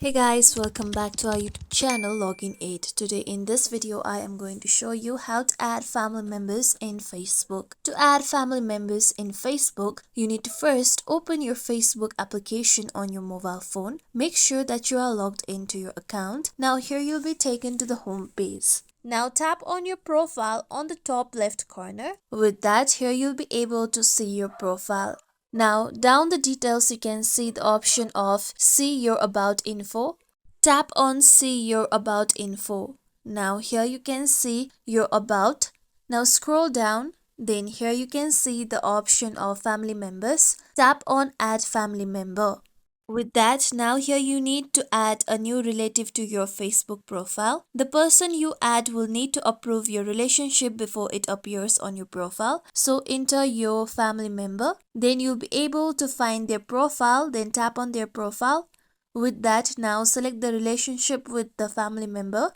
Hey guys, welcome back to our YouTube channel Login 8. Today in this video I am going to show you how to add family members in Facebook. To add family members in Facebook, you need to first open your Facebook application on your mobile phone. Make sure that you are logged into your account. Now here you'll be taken to the home page. Now tap on your profile on the top left corner. With that, here you'll be able to see your profile. Now, down the details, you can see the option of See Your About Info. Tap on See Your About Info. Now, here you can see Your About. Now, scroll down. Then, here you can see the option of Family Members. Tap on Add Family Member. With that, now here you need to add a new relative to your Facebook profile. The person you add will need to approve your relationship before it appears on your profile. So enter your family member. Then you'll be able to find their profile. Then tap on their profile. With that, now select the relationship with the family member.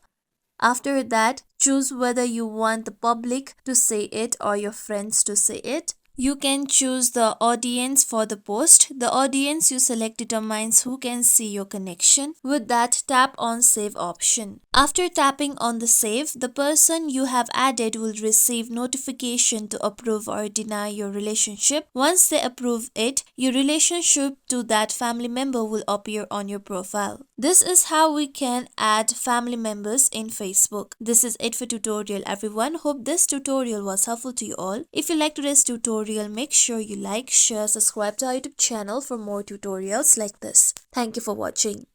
After that, choose whether you want the public to see it or your friends to see it. You can choose the audience for the post. The audience you select determines who can see your connection. With that, tap on Save option. After tapping on the Save, the person you have added will receive notification to approve or deny your relationship. Once they approve it, your relationship to that family member will appear on your profile. This is how we can add family members in Facebook. This is it for tutorial everyone. Hope this tutorial was helpful to you all. If you like today's tutorial, make sure you like, share, subscribe to our YouTube channel for more tutorials like this. Thank you for watching.